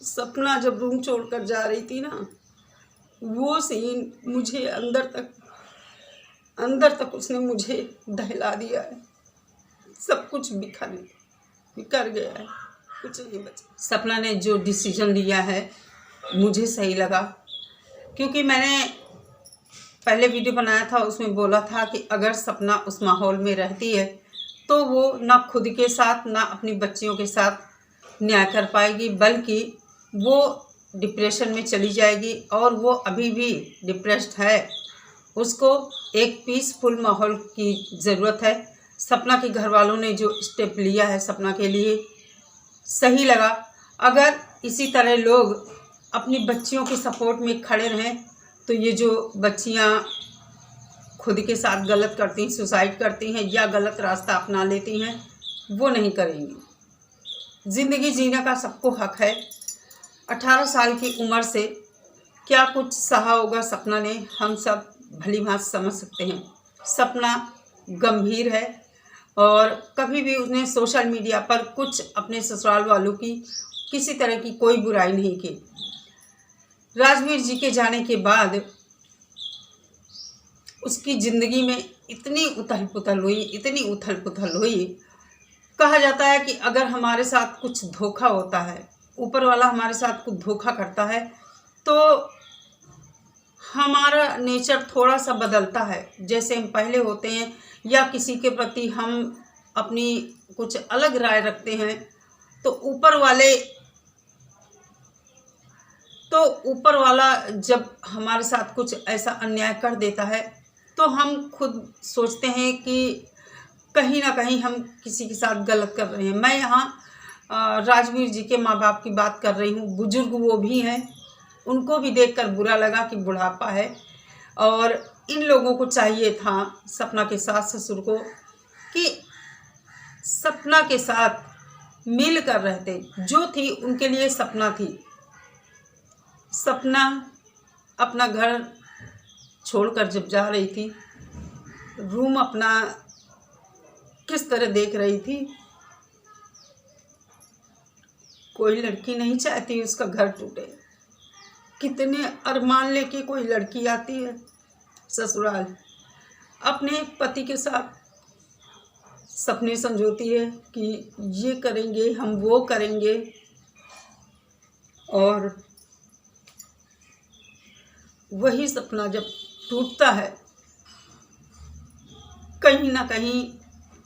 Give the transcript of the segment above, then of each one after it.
सपना जब रूम छोड़कर जा रही थी ना, वो सीन मुझे अंदर तक उसने मुझे दहला दिया है। सब कुछ बिखर गया है, कुछ नहीं बचा। सपना ने जो डिसीजन लिया है मुझे सही लगा, क्योंकि मैंने पहले वीडियो बनाया था, उसमें बोला था कि अगर सपना उस माहौल में रहती है तो वो ना खुद के साथ ना अपनी बच्चियों के साथ न्याय कर पाएगी, बल्कि वो डिप्रेशन में चली जाएगी। और वो अभी भी डिप्रेस्ड है, उसको एक पीसफुल माहौल की ज़रूरत है। सपना के घर वालों ने जो स्टेप लिया है सपना के लिए सही लगा। अगर इसी तरह लोग अपनी बच्चियों के सपोर्ट में खड़े रहें तो ये जो बच्चियां खुद के साथ गलत करती हैं, सुसाइड करती हैं या गलत रास्ता अपना लेती हैं, वो नहीं करेंगी। ज़िंदगी जीने का सबको हक है। 18 साल की उम्र से क्या कुछ सहा होगा सपना ने, हम सब भली भांति समझ सकते हैं। सपना गंभीर है और कभी भी उसने सोशल मीडिया पर कुछ अपने ससुराल वालों की किसी तरह की कोई बुराई नहीं की। राजवीर जी के जाने के बाद उसकी ज़िंदगी में इतनी उथल पुथल हुई। कहा जाता है कि अगर हमारे साथ कुछ धोखा होता है, ऊपर वाला हमारे साथ कुछ धोखा करता है, तो हमारा नेचर थोड़ा सा बदलता है। जैसे हम पहले होते हैं या किसी के प्रति हम अपनी कुछ अलग राय रखते हैं, तो ऊपर वाला जब हमारे साथ कुछ ऐसा अन्याय कर देता है तो हम खुद सोचते हैं कि कहीं ना कहीं हम किसी के साथ गलत कर रहे हैं। मैं यहाँ राजवीर जी के माँ बाप की बात कर रही हूँ। बुजुर्ग वो भी हैं, उनको भी देखकर बुरा लगा कि बुढ़ापा है, और इन लोगों को चाहिए था सपना के सास ससुर को कि सपना के साथ मिल कर रहते। जो थी उनके लिए सपना थी। सपना अपना घर छोड़कर जब जा रही थी, रूम अपना किस तरह देख रही थी। कोई लड़की नहीं चाहती उसका घर टूटे। कितने अरमान लेके कोई लड़की आती है ससुराल, अपने पति के साथ सपने संजोती है कि ये करेंगे, हम वो करेंगे, और वही सपना जब टूटता है, कहीं ना कहीं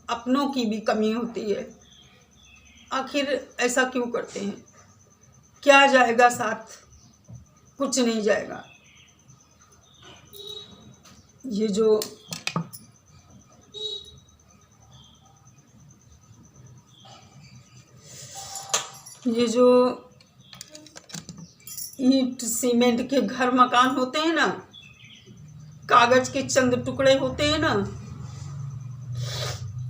अपनों की भी कमी होती है। आखिर ऐसा क्यों करते हैं? क्या जाएगा साथ? कुछ नहीं जाएगा। ये जो ईंट सीमेंट के घर मकान होते हैं ना, कागज के चंद टुकड़े होते हैं ना,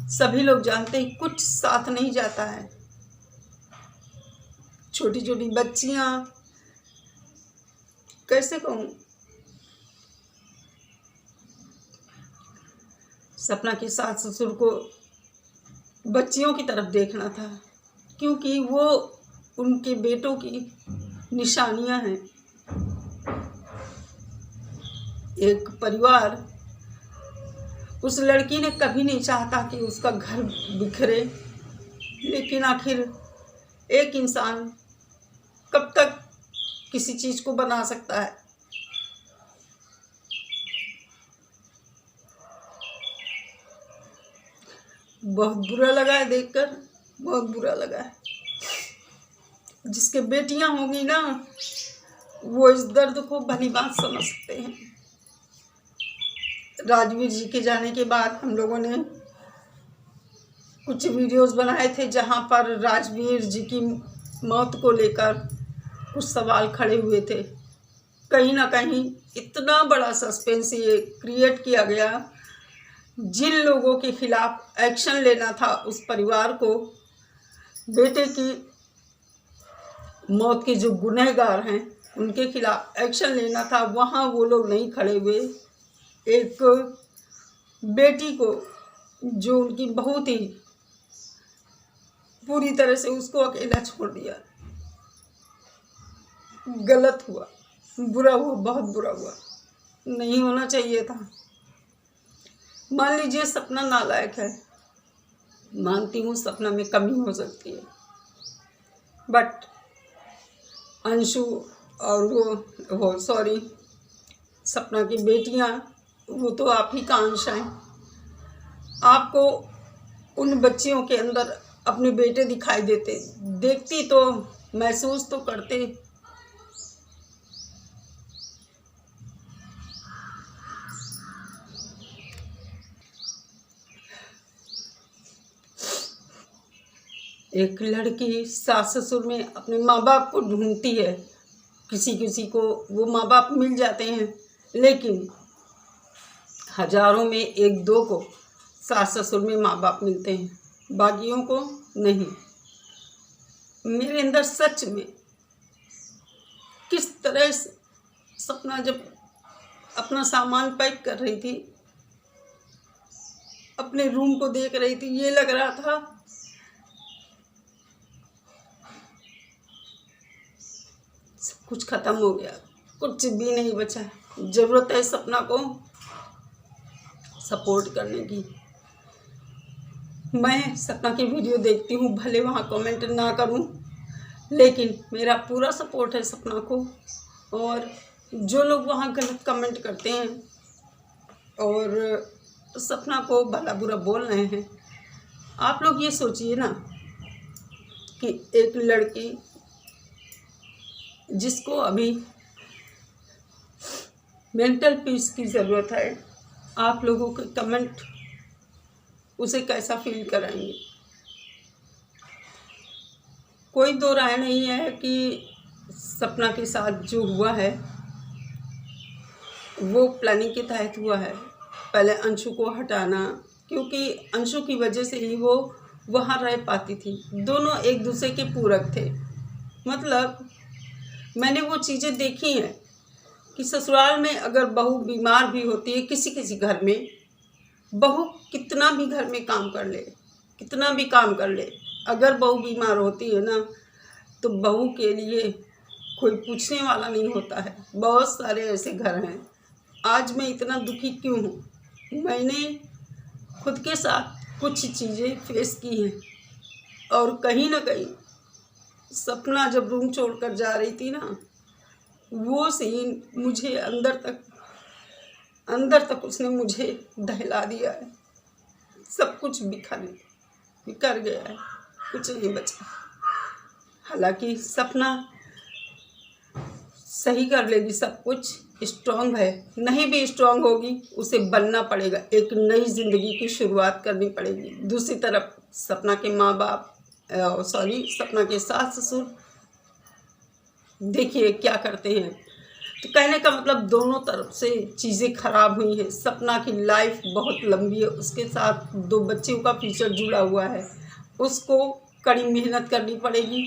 सभी लोग जानते हैं कुछ साथ नहीं जाता है। छोटी छोटी बच्चियां, कैसे कहूँ, सपना के सास ससुर को बच्चियों की तरफ देखना था, क्योंकि वो उनके बेटों की निशानियां हैं। एक परिवार, उस लड़की ने कभी नहीं चाहता कि उसका घर बिखरे, लेकिन आखिर एक इंसान कब तक किसी चीज को बना सकता है। बहुत बुरा लगा है देखकर, बहुत बुरा लगा है। जिसके बेटियां होंगी ना, वो इस दर्द को भली बात समझ सकते हैं। राजवीर जी के जाने के बाद हम लोगों ने कुछ वीडियोस बनाए थे जहां पर राजवीर जी की मौत को लेकर कुछ सवाल खड़े हुए थे। कहीं ना कहीं इतना बड़ा सस्पेंस ये क्रिएट किया गया। जिन लोगों के खिलाफ एक्शन लेना था, उस परिवार को, बेटे की मौत के जो गुनहगार हैं उनके खिलाफ एक्शन लेना था, वहाँ वो लोग नहीं खड़े हुए। एक बेटी को जो उनकी बहू थी, पूरी तरह से उसको अकेला छोड़ दिया। गलत हुआ, बुरा हुआ, बहुत बुरा हुआ, नहीं होना चाहिए था। मान लीजिए सपना नालायक है, मानती हूँ सपना में कमी हो सकती है, बट अंशु और वो सॉरी सपना की बेटियाँ, वो तो आप ही का अंश हैं। आपको उन बच्चियों के अंदर अपने बेटे दिखाई देते, देखती तो महसूस तो करते। एक लड़की सास ससुर में अपने माँ बाप को ढूंढती है, किसी किसी को वो माँ बाप मिल जाते हैं, लेकिन हजारों में एक दो को सास ससुर में माँ बाप मिलते हैं, बाकियों को नहीं। मेरे अंदर सच में किस तरह सपना जब अपना सामान पैक कर रही थी, अपने रूम को देख रही थी, ये लग रहा था सब कुछ खत्म हो गया, कुछ भी नहीं बचा। जरूरत है सपना को सपोर्ट करने की। मैं सपना की वीडियो देखती हूँ, भले वहाँ कमेंट ना करूँ, लेकिन मेरा पूरा सपोर्ट है सपना को। और जो लोग वहाँ गलत कमेंट करते हैं और सपना को भला बुरा बोल रहे हैं, आप लोग ये सोचिए ना कि एक लड़की जिसको अभी मेंटल पीस की ज़रूरत है, आप लोगों के कमेंट उसे कैसा फील कराएंगे। कोई दो राय नहीं है कि सपना के साथ जो हुआ है वो प्लानिंग के तहत हुआ है। पहले अंशु को हटाना, क्योंकि अंशु की वजह से ही वो वहाँ रह पाती थी। दोनों एक दूसरे के पूरक थे। मतलब मैंने वो चीज़ें देखी हैं कि ससुराल में अगर बहू बीमार भी होती है, किसी किसी घर में बहू कितना भी घर में काम कर ले, कितना भी काम कर ले, अगर बहू बीमार होती है ना, तो बहू के लिए कोई पूछने वाला नहीं होता है। बहुत सारे ऐसे घर हैं। आज मैं इतना दुखी क्यों हूँ? मैंने खुद के साथ कुछ चीज़ें फेस की हैं, और कहीं ना कहीं सपना जब रूम छोड़कर जा रही थी ना, वो सीन मुझे अंदर तक उसने मुझे दहला दिया है। सब कुछ बिखर गया है, कुछ नहीं बचा। हालांकि सपना सही कर लेगी, सब कुछ स्ट्रांग है। नहीं भी स्ट्रांग होगी, उसे बनना पड़ेगा, एक नई ज़िंदगी की शुरुआत करनी पड़ेगी। दूसरी तरफ सपना के माँ बाप सपना के सास ससुर देखिए क्या करते हैं। तो कहने का मतलब दोनों तरफ से चीज़ें खराब हुई हैं। सपना की लाइफ बहुत लंबी है, उसके साथ 2 बच्चों का फ्यूचर जुड़ा हुआ है। उसको कड़ी मेहनत करनी पड़ेगी,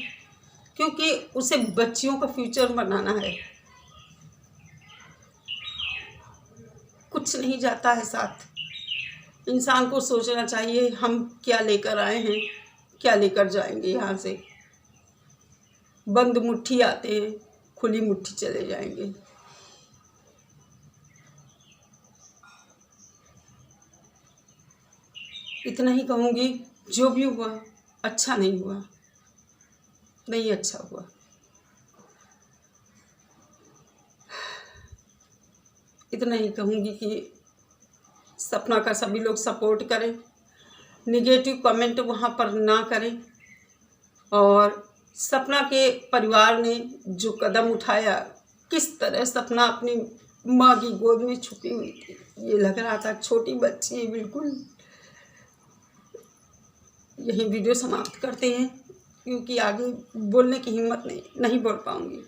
क्योंकि उसे बच्चियों का फ्यूचर बनाना है। कुछ नहीं जाता है साथ। इंसान को सोचना चाहिए हम क्या लेकर आए हैं, क्या लेकर जाएंगे यहाँ से। बंद मुट्ठी आते हैं, खुली मुट्ठी चले जाएंगे। इतना ही कहूँगी, जो भी हुआ अच्छा नहीं हुआ, नहीं अच्छा हुआ। इतना ही कहूँगी कि सपना का सभी लोग सपोर्ट करें, निगेटिव कमेंट वहाँ पर ना करें। और सपना के परिवार ने जो कदम उठाया, किस तरह सपना अपनी माँ की गोद में छुपी हुई थी, ये लग रहा था छोटी बच्ची है बिल्कुल। यही वीडियो समाप्त करते हैं, क्योंकि आगे बोलने की हिम्मत नहीं बोल पाऊँगी।